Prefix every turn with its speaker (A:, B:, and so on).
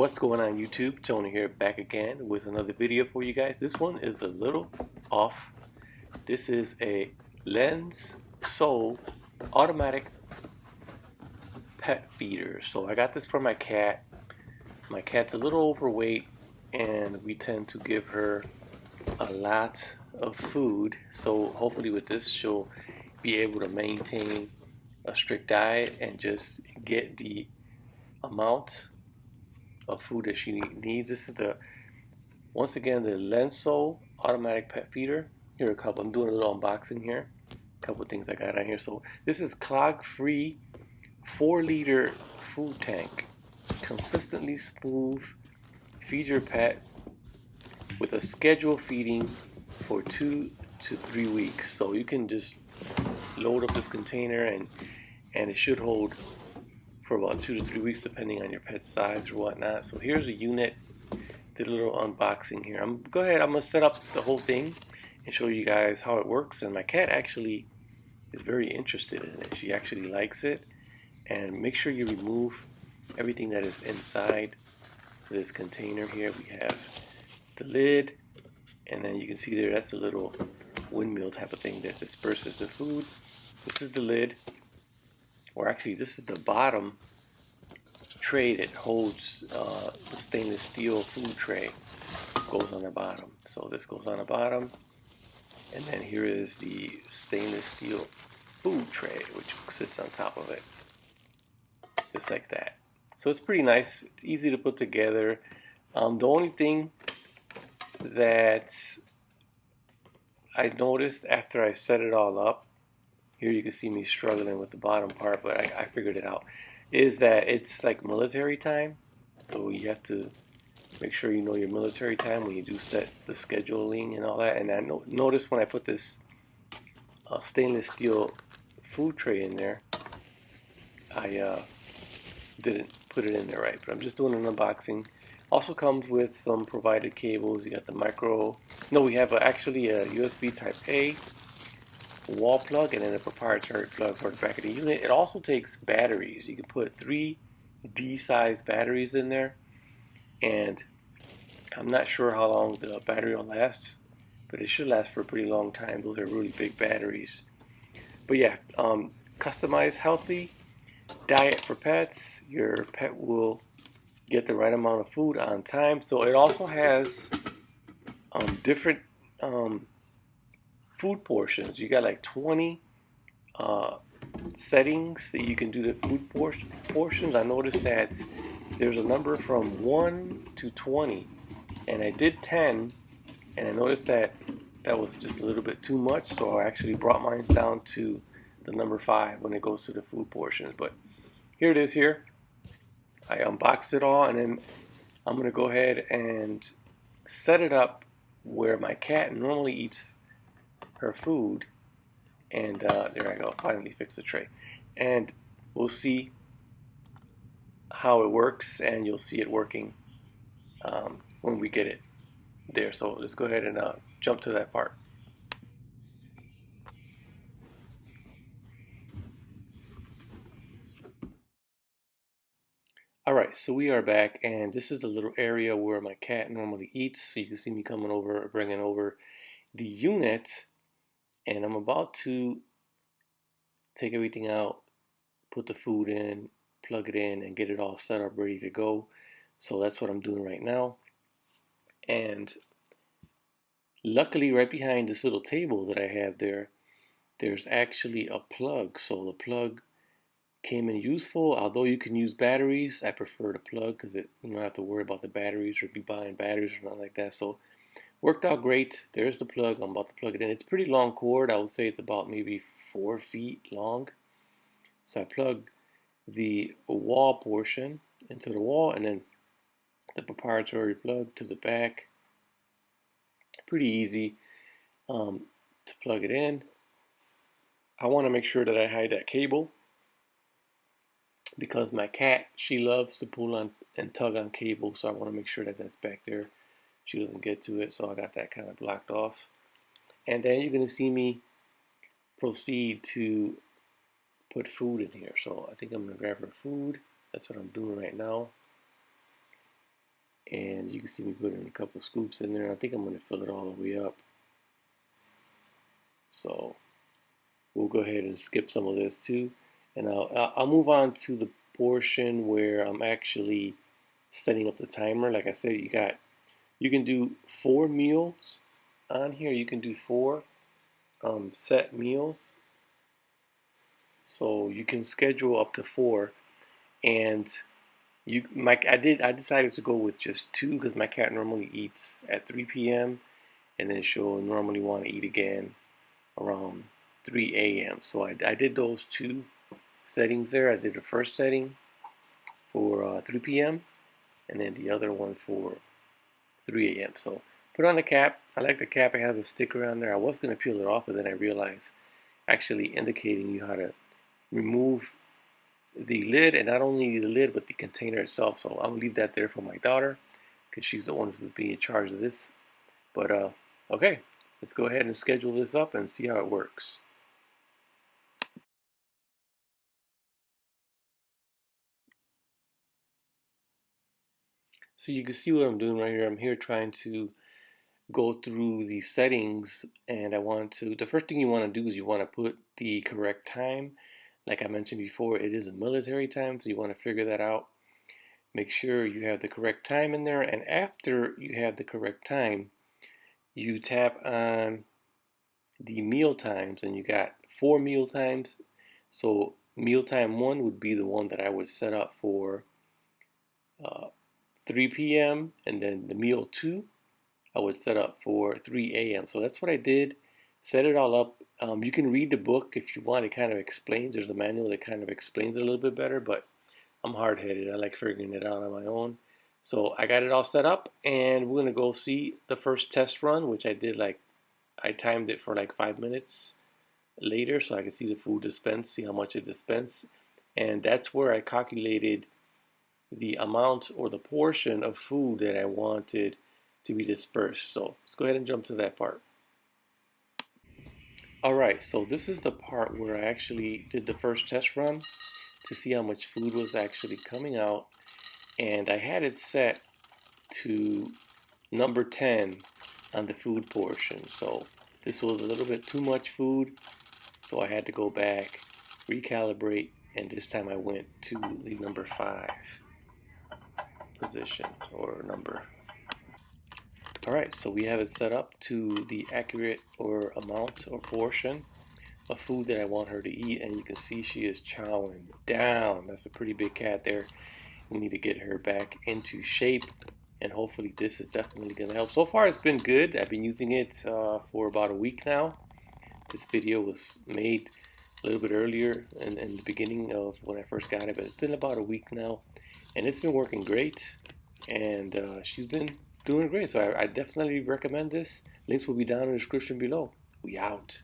A: What's going on YouTube? Tony here, back again with another video for you guys. This one is a little off. This is a Lensoul automatic pet feeder. So I got this for my cat. My cat's a little overweight and we tend to give her a lot of food. So hopefully with this she'll be able to maintain a strict diet and just get the amount of food that she needs. This is once again the Lensoul automatic pet feeder. Here are a couple. I'm doing a little unboxing here. A couple of things I got on here. So this is Clog-Free 4-liter food tank. Consistently smooth. Feed your pet with a scheduled feeding for 2 to 3 weeks. So you can just load up this container and it should hold for about 2 to 3 weeks depending on your pet's size or whatnot. So here's a unit. Did a little unboxing here. I'm gonna set up the whole thing and show you guys how it works. And my cat actually is very interested in it. She actually likes it. And make sure you remove everything that is inside this container here. We have the lid, and then you can see there that's a little windmill type of thing that disperses the food. This is the lid, or actually this is the bottom tray that holds the stainless steel food tray. Goes on the bottom. So this goes on the bottom, and then here is the stainless steel food tray which sits on top of it, just like that. So it's pretty nice. It's easy to put together. The only thing that I noticed after I set it all up, here you can see me struggling with the bottom part, but I figured it out, is that it's like military time. So you have to make sure you know your military time when you do set the scheduling and all that. And I noticed when I put this stainless steel food tray in there, I didn't put it in there right, but I'm just doing an unboxing. Also comes with some provided cables. You got the we have actually a USB type A wall plug and then a proprietary plug for the back of the unit. It also takes batteries. You can put 3 D-size batteries in there, and I'm not sure how long the battery will last, but it should last for a pretty long time. Those are really big batteries. But yeah, customized healthy diet for pets. Your pet will get the right amount of food on time. So it also has different food portions. You got like 20 settings that you can do the food portions. I noticed that there's a number from 1 to 20, and I did 10, and I noticed that was just a little bit too much, so I actually brought mine down to the number 5 when it goes to the food portions. But here it is here. I unboxed it all, and then I'm going to go ahead and set it up where my cat normally eats her food. And there I go, finally fixed the tray. And we'll see how it works, and you'll see it working when we get it there. So let's go ahead and jump to that part. Alright, so we are back, and this is the little area where my cat normally eats. So you can see me coming over, bringing over the unit, and I'm about to take everything out, put the food in, plug it in, and get it all set up, ready to go. So that's what I'm doing right now. And luckily, right behind this little table that I have there, there's actually a plug. So the plug came in useful. Although you can use batteries, I prefer the plug because you don't have to worry about the batteries or be buying batteries or nothing like that. So worked out great. There's the plug. I'm about to plug it in. It's a pretty long cord. I would say it's about maybe 4 feet long. So I plug the wall portion into the wall, and then the proprietary plug to the back. Pretty easy to plug it in. I want to make sure that I hide that cable, because my cat, she loves to pull on and tug on cable, so I want to make sure that that's back there. She doesn't get to it, so I got that kind of blocked off. And then you're going to see me proceed to put food in here. So I think I'm going to grab her food. That's what I'm doing right now. And you can see me putting a couple scoops in there. I think I'm going to fill it all the way up. So we'll go ahead and skip some of this too. And I'll move on to the portion where I'm actually setting up the timer. Like I said, you can do 4 meals on here. You can do 4 set meals. So you can schedule up to 4. And I decided to go with just 2 because my cat normally eats at 3 p.m. and then she'll normally want to eat again around 3 a.m. So I did those 2 settings there. I did the first setting for 3 p.m. and then the other one for 3 a.m. So put on the cap. I like the cap. It has a sticker on there. I was going to peel it off, but then I realized actually indicating you how to remove the lid, and not only the lid but the container itself. So I'm gonna leave that there for my daughter because she's the one who's gonna be in charge of this. But okay, let's go ahead and schedule this up and see how it works. So you can see what I'm doing right here. I'm here trying to go through the settings, and the first thing you want to do is you want to put the correct time. Like I mentioned before, it is a military time, so you want to figure that out. Make sure you have the correct time in there, and after you have the correct time, you tap on the meal times, and you got 4 meal times. So meal time 1 would be the one that I would set up for uh, 3 p.m. and then the meal 2 I would set up for 3 a.m. So that's what I did. Set it all up. You can read the book if you want. It kind of explains. There's a manual that kind of explains it a little bit better, but I'm hard-headed. I like figuring it out on my own. So I got it all set up, and we're gonna go see the first test run, which I did I timed it for like 5 minutes later so I could see the food dispense, see how much it dispensed. And that's where I calculated the amount or the portion of food that I wanted to be dispersed. So let's go ahead and jump to that part. Alright, so this is the part where I actually did the first test run to see how much food was actually coming out. And I had it set to number 10 on the food portion. So this was a little bit too much food, so I had to go back, recalibrate, and this time I went to the number 5 position or number. Alright, so we have it set up to the accurate or amount or portion of food that I want her to eat, and you can see she is chowing down. That's a pretty big cat there. We need to get her back into shape, and hopefully this is definitely going to help. So far it's been good. I've been using it for about a week now. This video was made a little bit earlier in the beginning of when I first got it, but it's been about a week now, and it's been working great, and she's been doing great. So I definitely recommend this. Links will be down in the description below. We out.